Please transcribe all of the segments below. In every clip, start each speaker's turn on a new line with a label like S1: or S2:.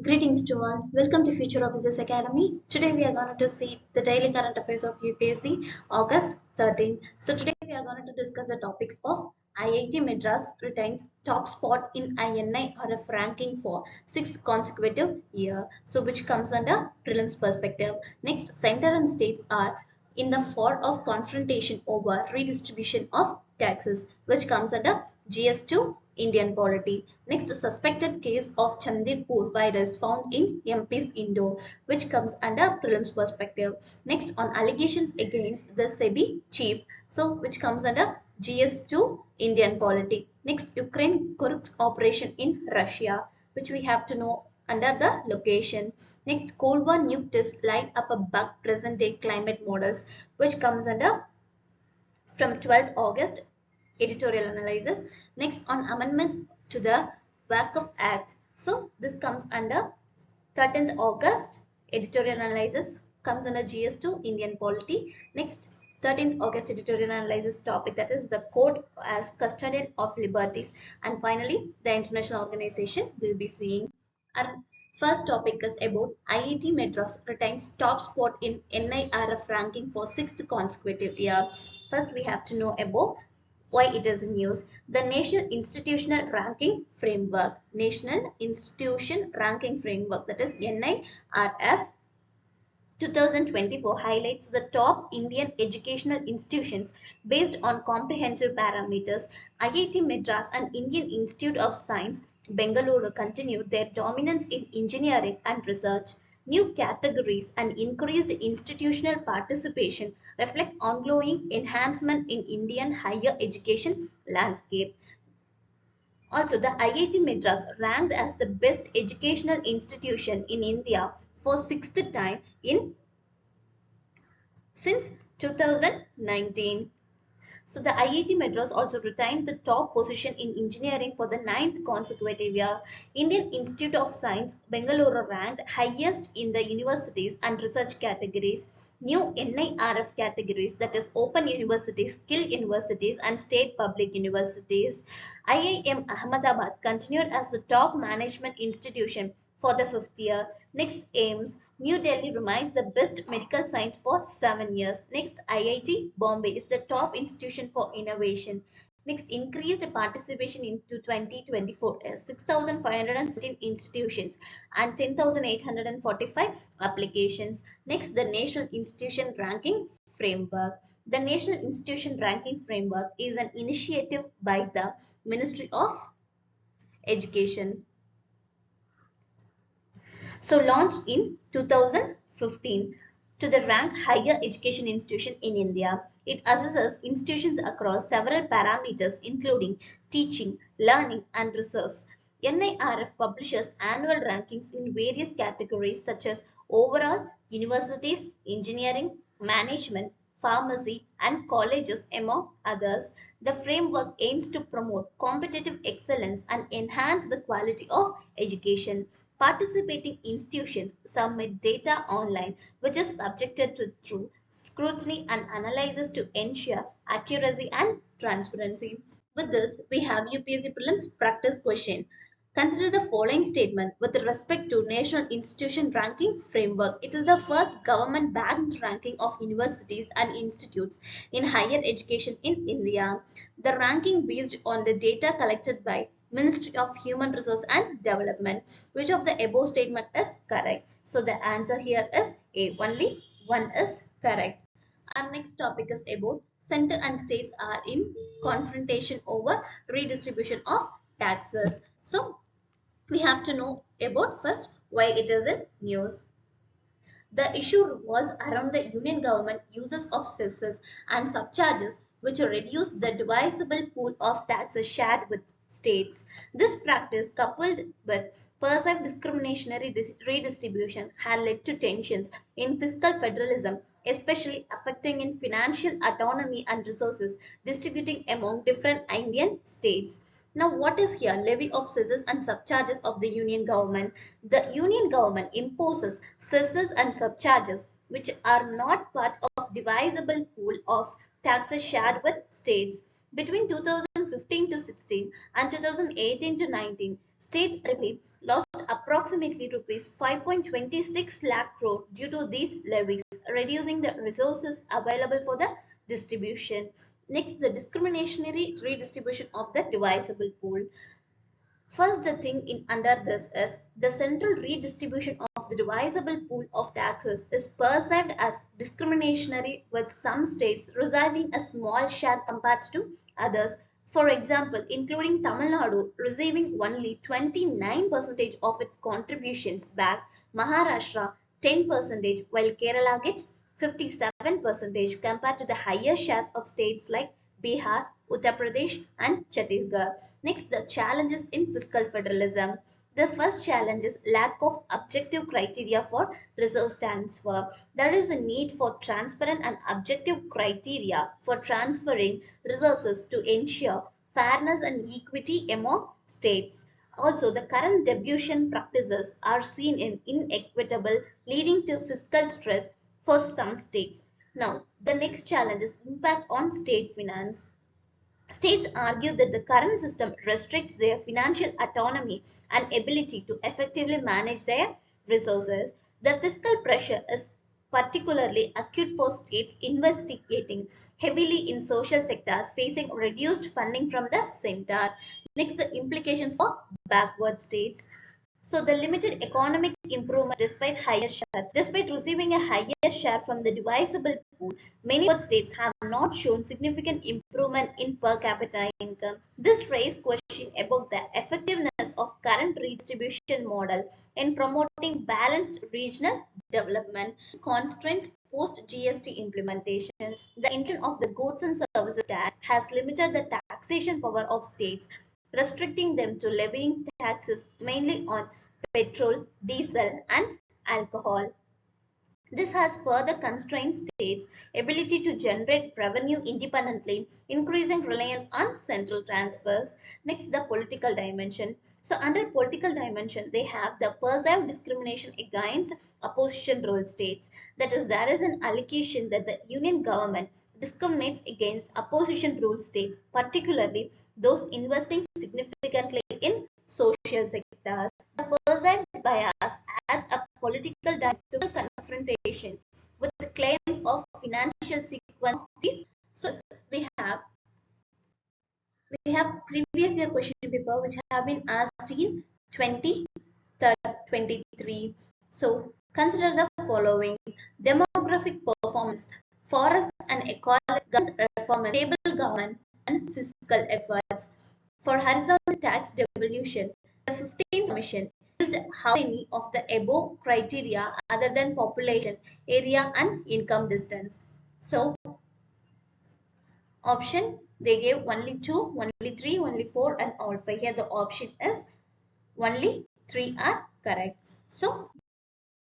S1: Greetings to all. Welcome to Future Officers Academy. Today we are going to see the daily current affairs of UPSC August 13. So today we are going to discuss the topics of IIT Madras retains top spot in INI-RF ranking for sixth consecutive year. So which comes under prelims perspective. Next, center and states are in the fall of confrontation over redistribution of taxes, which comes under GS2 Indian polity. Next, suspected case of Chandirpur virus found in MP's indoor, which comes under prelims perspective. Next, on allegations against the SEBI chief, so which comes under GS2 Indian polity. Next, Ukraine Kursk operation in Russia, which we have to know under the location. Next, Cold War nuke test light up a bug present day climate models, which comes under from 12th August editorial analysis. Next, on amendments to the WACF Act. So this comes under 13th August editorial analysis, comes under GS2 Indian polity. Next, 13th August editorial analysis topic, that is the court as custodian of liberties. And finally, the international organization will be seeing. Our first topic is about IIT Madras retains top spot in NIRF ranking for sixth consecutive year. First, we have to know about why it is news. The National Institutional Ranking Framework, National Institution Ranking Framework, that is NIRF 2024, highlights the top Indian educational institutions based on comprehensive parameters. IIT Madras and Indian Institute of Science, Bengaluru continued their dominance in engineering and research. New categories and increased institutional participation reflect ongoing enhancement in Indian higher education landscape. Also, the IIT Madras ranked as the best educational institution in India for sixth time in since 2019. So the IIT Madras also retained the top position in engineering for the ninth consecutive year. Indian Institute of Science, Bengaluru ranked highest in the universities and research categories. New NIRF categories, that is Open Universities, Skill Universities and State Public Universities. IIM Ahmedabad continued as the top management institution for the fifth year. Next, AIMS New Delhi remains the best medical science for 7 years. Next, IIT Bombay is the top institution for innovation. Next, increased participation into 2024 is 6,517 institutions and 10,845 applications. Next, the National Institution Ranking Framework. The National Institution Ranking Framework is an initiative by the Ministry of Education. So launched in 2015 to the rank higher education institution in India. It assesses institutions across several parameters including teaching, learning and research. NIRF publishes annual rankings in various categories such as overall, universities, engineering, management, pharmacy and colleges among others. The framework aims to promote competitive excellence and enhance the quality of education. Participating institutions submit data online, which is subjected to through scrutiny and analysis to ensure accuracy and transparency. With this, we have UPSC Prelims practice question. Consider the following statement with respect to National Institution Ranking Framework. It is the first government-backed ranking of universities and institutes in higher education in India. The ranking based on the data collected by Ministry of Human Resource and Development. Which of the above statement is correct? So the answer here is A. Only one is correct. Our next topic is about center and states are in confrontation over redistribution of taxes. So we have to know about first why it is in news. The issue revolves around the union government uses of cesses and subcharges which reduce the divisible pool of taxes shared with states. This practice, coupled with perceived discriminatory redistribution, had led to tensions in fiscal federalism, especially affecting in financial autonomy and resources distributing among different Indian states. Now, what is here? Levy of cesses and subcharges of the union government. The union government imposes cesses and subcharges which are not part of divisible pool of taxes shared with states. Between 2015 to 16 and 2018 to 19, states repeatedly lost approximately rupees 5.26 lakh crore due to these levies, reducing the resources available for the distribution. Next, the discriminatory redistribution of the divisible pool. First, the thing in under this is the central redistribution of the divisible pool of taxes is perceived as discriminatory, with some states receiving a small share compared to others. For example, including Tamil Nadu receiving only 29% of its contributions back, Maharashtra 10%, while Kerala gets 57% compared to the higher shares of states like Bihar, Uttar Pradesh, and Chhattisgarh. Next, the challenges in fiscal federalism. The first challenge is lack of objective criteria for resource transfer. There is a need for transparent and objective criteria for transferring resources to ensure fairness and equity among states. Also, the current devolution practices are seen as inequitable, leading to fiscal stress for some states. Now, the next challenge is impact on state finance. States argue that the current system restricts their financial autonomy and ability to effectively manage their resources. The fiscal pressure is particularly acute for states investigating heavily in social sectors facing reduced funding from the center. Next, the implications for backward states. So the limited economic improvement despite higher share. Despite receiving a higher share from the divisible pool, many states have not shown significant improvement in per capita income. This raises question about the effectiveness of current redistribution model in promoting balanced regional development. Constraints post GST implementation. The introduction of the goods and services tax has limited the taxation power of states, restricting them to levying taxes mainly on petrol, diesel, and alcohol. This has further constrained states' ability to generate revenue independently, increasing reliance on central transfers. Next, the political dimension. So, under political dimension, they have the perceived discrimination against opposition ruled states. That is, there is an allegation that the union government discriminates against opposition ruled states, particularly those investing significantly in social sectors. The perceived bias adds a political dialectical confrontation with the claims of financial sequence. These sources we have previous year question paper which have been asked in 2023. So consider the following: demographic performance, forest and ecological reform, stable government, and fiscal efforts. For horizontal tax devolution, the 15th Commission used how many of the above criteria other than population, area, and income distance. So, option they gave only 2, only 3, only 4, and all 5. Here the option is only 3 are correct. So,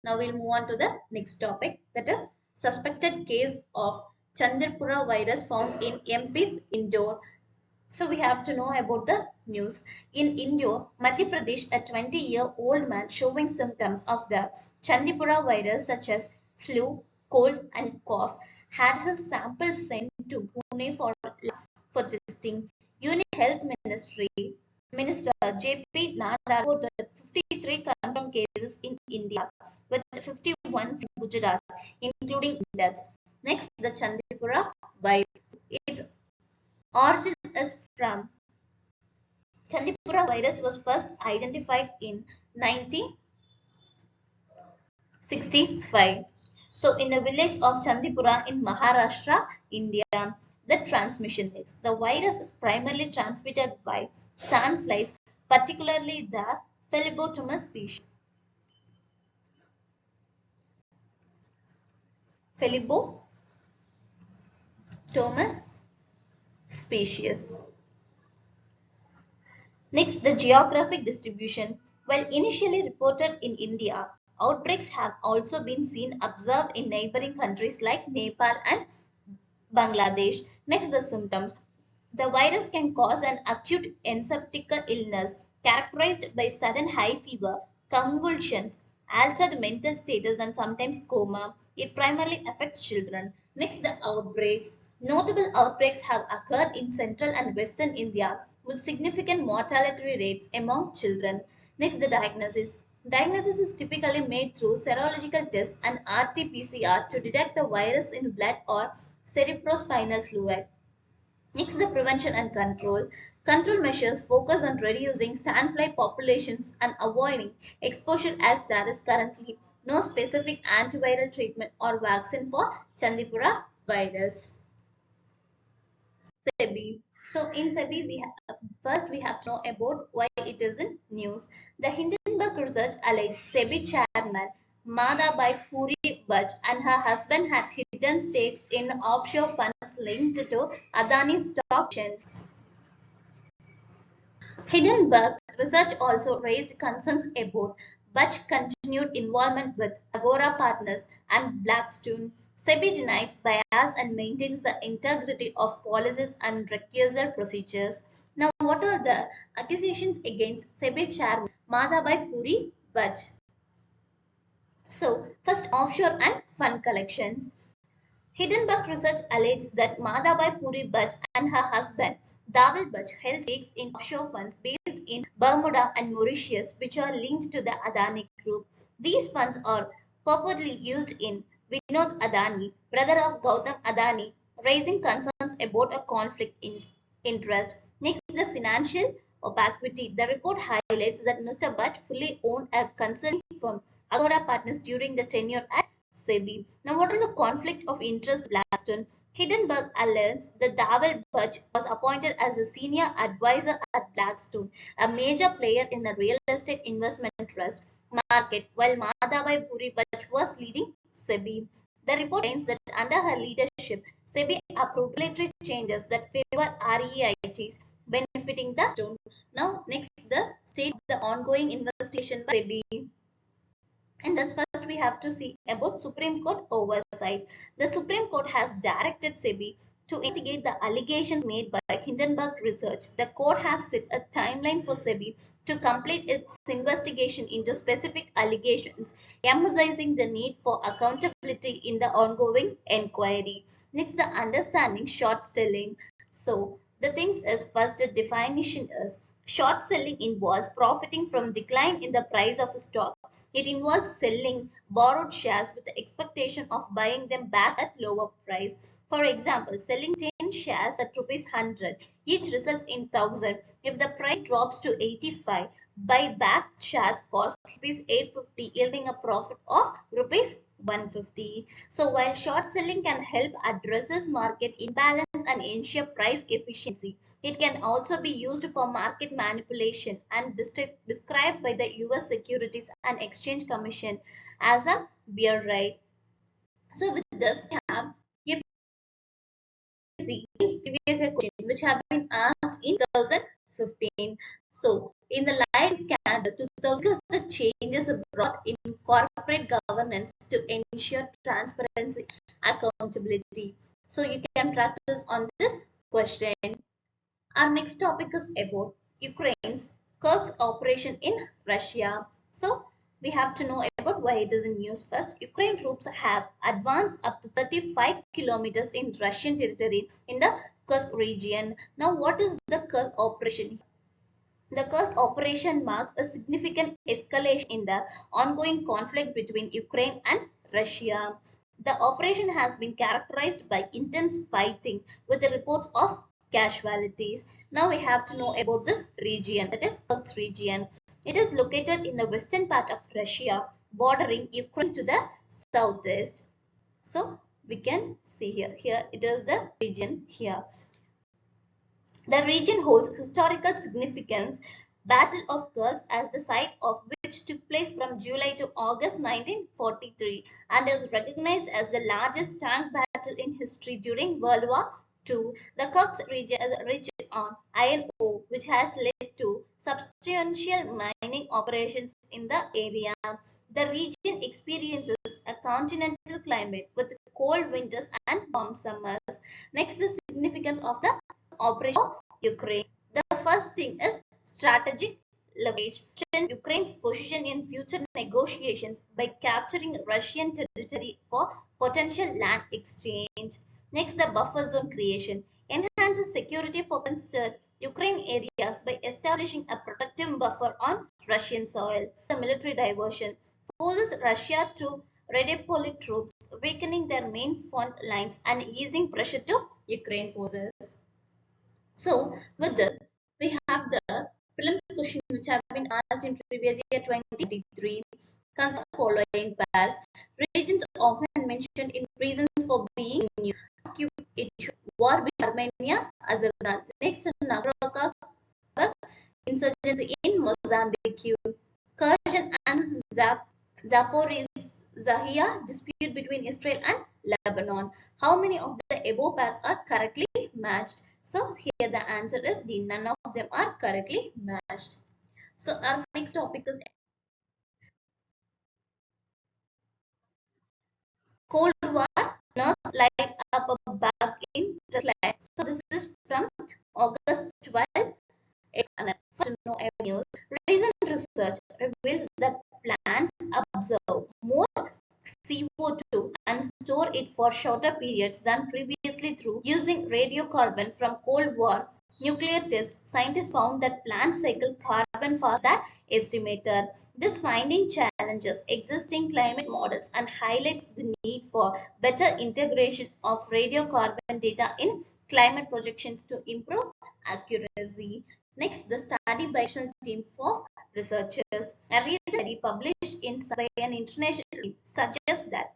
S1: now we'll move on to the next topic, that is suspected case of Chandrapura virus found in MP's Indore. So we have to know about the news. In Indore, Madhya Pradesh, a 20-year-old man showing symptoms of the Chandipura virus such as flu, cold, and cough had his sample sent to Pune for testing. Union Health Minister JP Nada reported 53 confirmed cases in India, with 51 from Gujarat, including deaths. Next, the Chandipura virus. Its origin is from Tnpsc virus was first identified in 1965. So, in a village of Chandipura in Maharashtra, India, the transmission is the virus is primarily transmitted by sandflies, particularly the Phyllobotomus species. Phyllobotomus species. Next, the geographic distribution. While initially reported in India, outbreaks have also been seen observed in neighboring countries like Nepal and Bangladesh. Next, the symptoms. The virus can cause an acute encephalitical illness characterized by sudden high fever, convulsions, altered mental status, and sometimes coma. It primarily affects children. Next, the outbreaks. Notable outbreaks have occurred in central and western India with significant mortality rates among children. Next, the diagnosis. Diagnosis is typically made through serological tests and RT-PCR to detect the virus in blood or cerebrospinal fluid. Next, the prevention and control. Control measures focus on reducing sandfly populations and avoiding exposure as there is currently no specific antiviral treatment or vaccine for Chandipura virus. SEBI. So in SEBI, first we have to know about why it is in news. The Hindenburg research alleged SEBI chairman Madhabai Puri Bach and her husband had hidden stakes in offshore funds linked to Adani's stock options. Hindenburg research also raised concerns about Bach's continued involvement with Agora Partners and Blackstone. SEBI denies bias and maintains the integrity of policies and recusal procedures. Now, what are the accusations against SEBI chairman Madhabai Puri Bach? So, first, offshore and fund collections. Hindenburg research alleged that Madhabai Puri Bach and her husband Dawal Bach held stakes in offshore funds based in Bermuda and Mauritius, which are linked to the Adani Group. These funds are purportedly used in Vinod Adani, brother of Gautam Adani, raising concerns about a conflict in interest. Next, the financial opaquity. The report highlights that Mr. Bach fully owned a consulting firm, Agora Partners, during the tenure at SEBI. Now, what is the conflict of interest Blackstone? Hindenburg alleges that Dawal Bach was appointed as a senior advisor at Blackstone, a major player in the real estate investment trust market, while Madhabai Puri Bach was leading SEBI. The report claims that under her leadership, SEBI approved regulatory changes that favor REITs, benefiting the stone. Now, next, the state of the ongoing investigation by SEBI. And thus first we have to see about Supreme Court oversight. The Supreme Court has directed SEBI to investigate the allegations made by Hindenburg Research. The court has set a timeline for SEBI to complete its investigation into specific allegations, emphasizing the need for accountability in the ongoing inquiry. Next, the understanding short selling. So the things is first the definition is short selling involves profiting from decline in the price of a stock. It involves selling borrowed shares with the expectation of buying them back at lower price. For example, selling 10 shares at rupees 100, each results in 1000. If the price drops to 85, buy back shares cost rupees 850, yielding a profit of rupees 150. So while short selling can help addresses market imbalance and ensure price efficiency, it can also be used for market manipulation and described by the US Securities and Exchange Commission as a bear right. So with this, we have previous year question which have been asked in 2015. So in the light scan, the 2000 the changes brought in corporate governance to ensure transparency, accountability. So you can practice on this question. Our next topic is about Ukraine's Kursk operation in Russia. So we have to know about why it is in news first. Ukraine troops have advanced up to 35 kilometers in Russian territory in the Kursk region. Now, what is the Kursk operation? The Kursk operation marks a significant escalation in the ongoing conflict between Ukraine and Russia. The operation has been characterized by intense fighting with the reports of casualties. Now we have to know about this region, that is Kursk region. It is located in the western part of Russia, bordering Ukraine to the southeast. So we can see here. Here it is the region here. The region holds historical significance. Battle of Kursk as the site of which took place from July to August 1943 and is recognized as the largest tank battle in history during World War II. The Kursk region is rich on iron ore, which has led to substantial mining operations in the area. The region experiences a continental climate with cold winters and warm summers. Next, the significance of the operation of Ukraine. The first thing is strategic leverage. Ukraine's position in future negotiations by capturing Russian territory for potential land exchange. Next, the buffer zone creation enhances security for concerned Ukraine areas by establishing a protective buffer on Russian soil. The military diversion forces Russia to redeploy troops, weakening their main front lines and easing pressure to Ukraine forces. So, with this, we have the prelims question which have been asked in previous year 2023. Consider following pairs. Regions often mentioned in reasons for being new. War with Armenia, Azerbaijan. Next, Nagorno-Karabakh insurgency in Mozambique. Kherson and Zaporizhzhia dispute between Israel and Lebanon. How many of the above pairs are correctly matched? So here the answer is D. None of them are correctly matched. So our next topic is Cold War. North light up a back in the slide. So this is from August 12. For to know news, recent research reveals that plants absorb more CO2 and store it for shorter periods than previously through using radiocarbon from Cold War nuclear tests. Scientists found that plants cycle carbon faster than estimated. This finding challenges existing climate models and highlights the need for better integration of radiocarbon data in climate projections to improve accuracy. Next, the study by a team of researchers. A recent study published in by an international team suggests that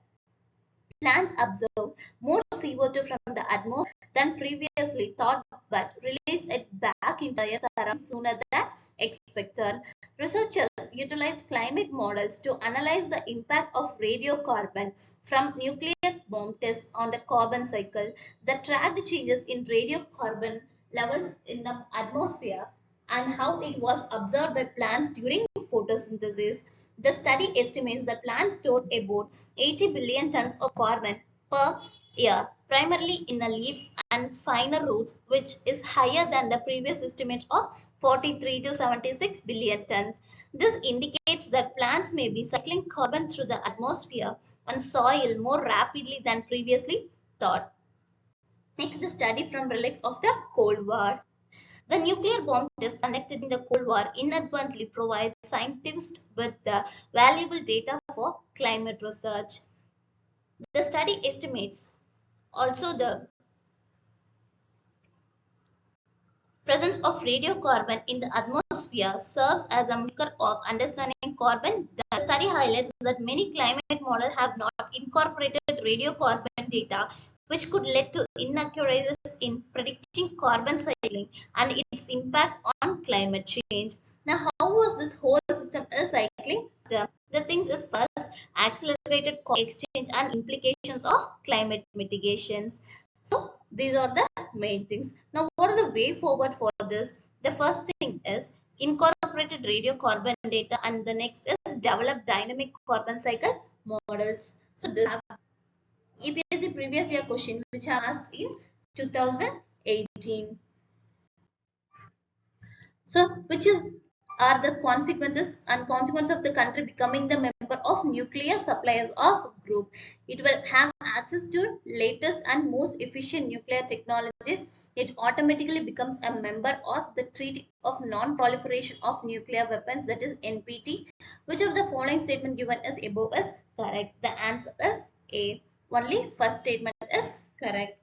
S1: plants absorb more CO2 from the atmosphere than previously thought, but release it back into the surroundings sooner than expected. Researchers utilized climate models to analyze the impact of radiocarbon from nuclear bomb tests on the carbon cycle. The tracked changes in radiocarbon levels in the atmosphere and how it was absorbed by plants during photosynthesis. The study estimates that plants stored about 80 billion tons of carbon per year, primarily in the leaves and finer roots, which is higher than the previous estimate of 43 to 76 billion tons. This indicates that plants may be cycling carbon through the atmosphere and soil more rapidly than previously thought. Next, the study from relics of the Cold War. The nuclear bomb test conducted in the Cold War inadvertently provides scientists with the valuable data for climate research. The study estimates also the presence of radiocarbon in the atmosphere serves as a marker of understanding carbon. The study highlights that many climate models have not incorporated radiocarbon data, which could lead to inaccuracies in predicting carbon cycling and its impact on climate change. Now, how was this whole system a cycling? The things is first accelerated exchange and implications of climate mitigations. So these are the main things. Now, what are the way forward for this? The first thing is incorporated radiocarbon data, and the next is develop dynamic carbon cycle models. So this EPSC previous year question which I asked in 2018. So, which is are the consequences and consequence of the country becoming the member of nuclear suppliers of group? It will have access to latest and most efficient nuclear technologies. It automatically becomes a member of the Treaty of Non-Proliferation of Nuclear Weapons, that is NPT. Which of the following statement given is above is correct? The answer is A. Only first statement is correct.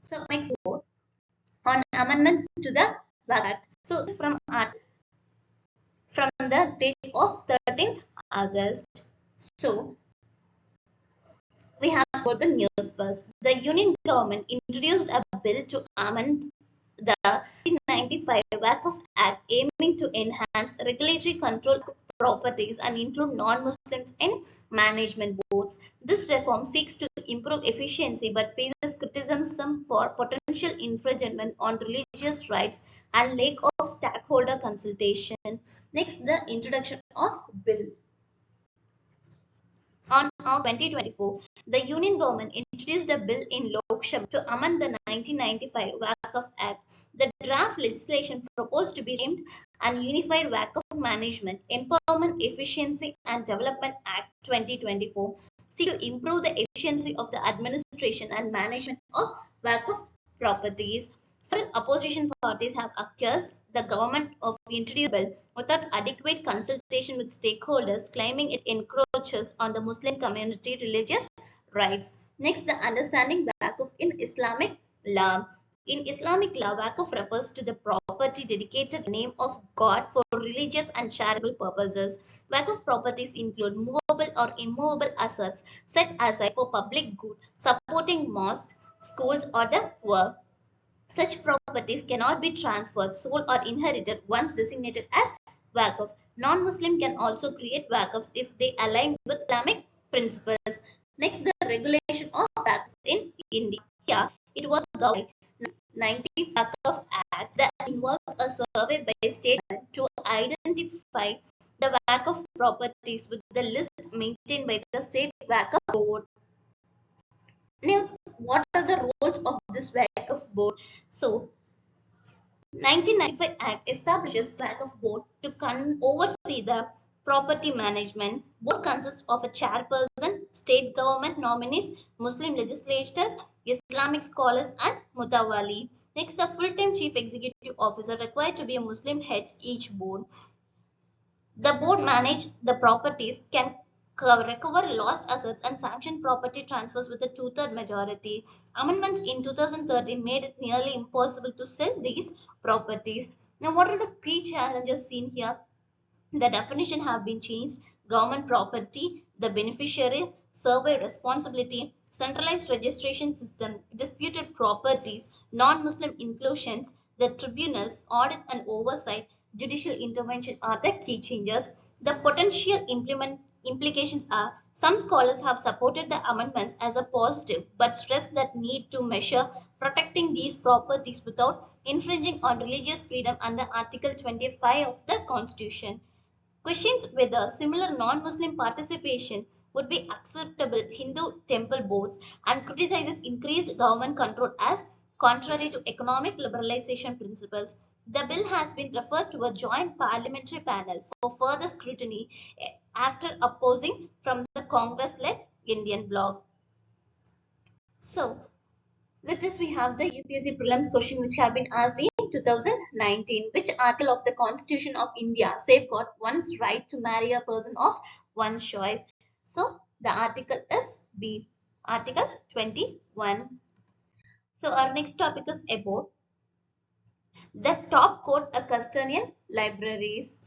S1: So next vote on amendments to the WAG Act. So from the date of 13th August. So we have got the news first. The Union government introduced a bill to amend the 1995 WACF Act, aiming to enhance regulatory control of properties and include non-Muslims in management boards. This reform seeks to improve efficiency but faces criticism for potential infringement on religious rights and lack of stakeholder consultation. Next, the introduction of bill. On August 2024, the Union government introduced a bill in Lok Sabha to amend the 1995 WACF Act. The draft legislation proposed to be named and Unified WACF Management, Empowerment, Efficiency and Development Act 2024, seek to improve the efficiency of the administration and management of WACF properties. Several opposition parties have accused the government of introducing the bill without adequate consultation with stakeholders, claiming it encroaches on the Muslim community religious rights. Next, the understanding Waqf in Islamic law. In Islamic law, Waqf refers to the property dedicated in the name of God for religious and charitable purposes. Waqf properties include movable or immovable assets set aside for public good, supporting mosques, schools, or the poor. Such properties cannot be transferred, sold, or inherited once designated as Waqf. Non-Muslim can also create Waqfs if they align with Islamic principles. Next, the regulation of Waqfs in India. Here, it was governed by 90 Waqf Act that involves a survey by state to identify the Waqf properties with the list maintained by the state Waqf board. Now, what are the roles of this Waqf board? So, 1995 Act establishes Waqf board to oversee the property management. Board consists of a chairperson, state government nominees, Muslim legislators, Islamic scholars, and mutawali. Next, a full-time chief executive officer required to be a Muslim heads each board. The board manage the properties, can recover lost assets, and sanction property transfers with a two-third majority. Amendments in 2013 made it nearly impossible to sell these properties. Now, what are the key challenges seen here? The definition have been changed. Government property, the beneficiaries, survey responsibility, centralized registration system, disputed properties, non-Muslim inclusions, the tribunals, audit and oversight, judicial intervention are the key changes. The potential implications are some scholars have supported the amendments as a positive but stress that need to measure protecting these properties without infringing on religious freedom under Article 25 of the Constitution. Questions whether similar non-Muslim participation would be acceptable Hindu temple boards and criticizes increased government control as contrary to economic liberalization principles. The bill has been referred to a joint parliamentary panel for further scrutiny after opposing from the Congress-led Indian bloc. So, with this, we have the UPSC prelims question which have been asked in 2019. Which article of the Constitution of India safeguard one's right to marry a person of one's choice? So, the article is B, Article 21. So, our next topic is about the top court custodian liberties.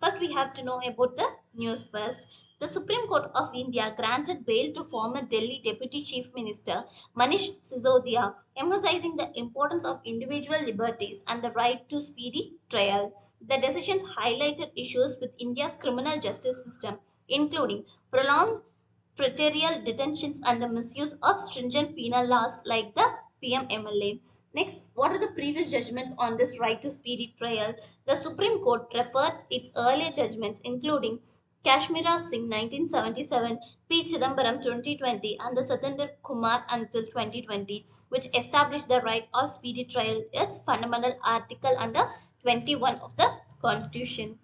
S1: First, we have to know about the news first. The Supreme Court of India granted bail to former Delhi Deputy Chief Minister Manish Sisodia, emphasizing the importance of individual liberties and the right to speedy trial. The decisions highlighted issues with India's criminal justice system, including prolonged pretorial detentions and the misuse of stringent penal laws like the PMMLA. Next, what are the previous judgments on this right to speedy trial? The Supreme Court referred its earlier judgments, including Kashmira Singh 1977, P. Chidambaram 2020, and the Satinder Kumar until 2020, which established the right of speedy trial, its fundamental article under 21 of the Constitution.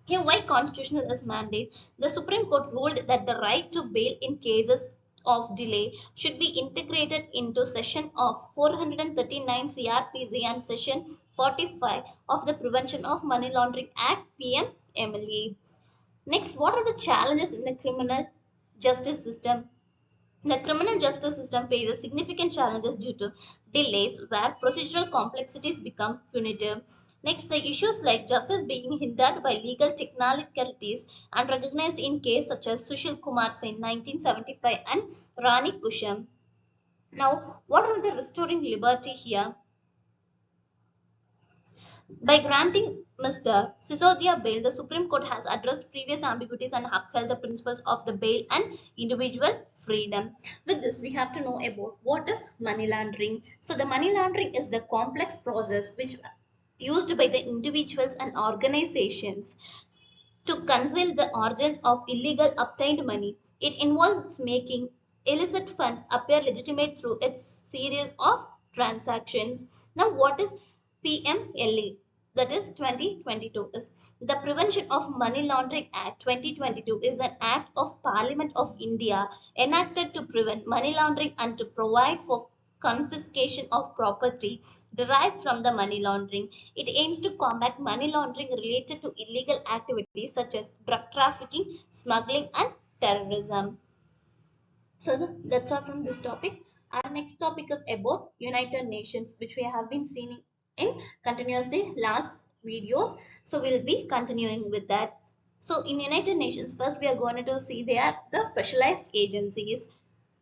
S1: Here, why constitutional is mandate? The Supreme Court ruled that the right to bail in cases of delay should be integrated into section of 439 CRPC and section 45 of the Prevention of Money Laundering Act PMMLA. Next, what are the challenges in the criminal justice system? The criminal justice system faces significant challenges due to delays where procedural complexities become punitive. Next, the issues like justice being hindered by legal technicalities and recognized in cases such as Sushil Kumar Sen 1975 and Rani Kusham. Now, what are the restoring liberty here? By granting Mr. Sisodia bail, the Supreme Court has addressed previous ambiguities and upheld the principles of the bail and individual freedom. With this, we have to know about what is money laundering. So, the money laundering is the complex process which used by the individuals and organizations to conceal the origins of illegal obtained money. It involves making illicit funds appear legitimate through its series of transactions. Now, what is PMLA? That is 2022 is the Prevention of Money Laundering Act 2022 is an act of Parliament of India enacted to prevent money laundering and to provide for confiscation of property derived from the money laundering. It aims to combat money laundering related to illegal activities such as drug trafficking, smuggling, and terrorism. So that's all from this topic. Our next topic is about United Nations, which we have been seeing in continuously last videos. So we'll be continuing with that. So in United Nations, first we are going to see they are the specialized agencies.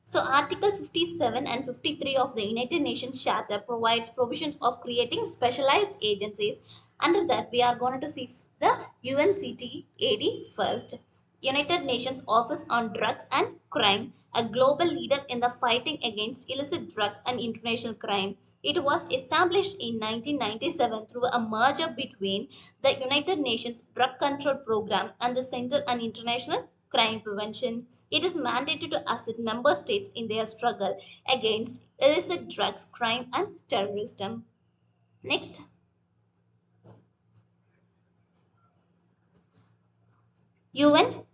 S1: So Article 57 and 53 of the United Nations Charter provides provisions of creating specialized agencies. Under that, we are going to see the UNCTAD first. United Nations Office on Drugs and Crime, a global leader in the fighting against illicit drugs and international crime. It was established in 1997 through a merger between the United Nations Drug Control Program and the Center on International Crime Prevention. It is mandated to assist member states in their struggle against illicit drugs, crime, and terrorism. Next, UNHCR,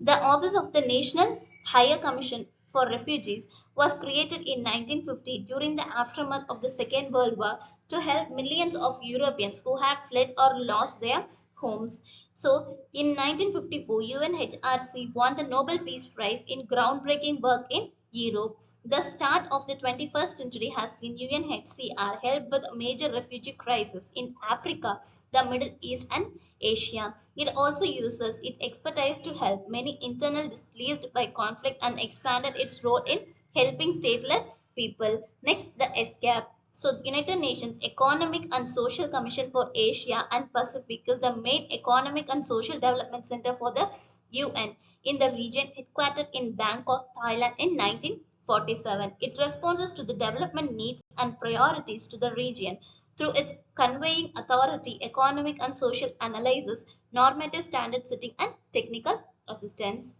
S1: the Office of the National High Commission for Refugees, was created in 1950 during the aftermath of the Second World War to help millions of Europeans who had fled or lost their homes. So, in 1954, UNHRC won the Nobel Peace Prize in groundbreaking work in Europe. The start of the 21st century has seen UNHCR help with major refugee crises in Africa, the Middle East, and Asia. It also uses its expertise to help many internally displaced by conflict and expanded its role in helping stateless people. Next, the ESCAP. So, United Nations Economic and Social Commission for Asia and Pacific is the main economic and social development center for the UN in the region, headquartered in Bangkok, Thailand in 1947. It responds to the development needs and priorities to the region through its conveying authority, economic and social analysis, normative standard setting, and technical assistance.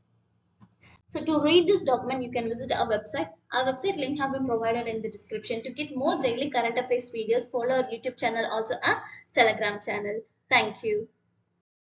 S1: So to read this document, you can visit our website. Our website link have been provided in the description. To get more daily current affairs videos, follow our YouTube channel, also our Telegram channel. Thank you.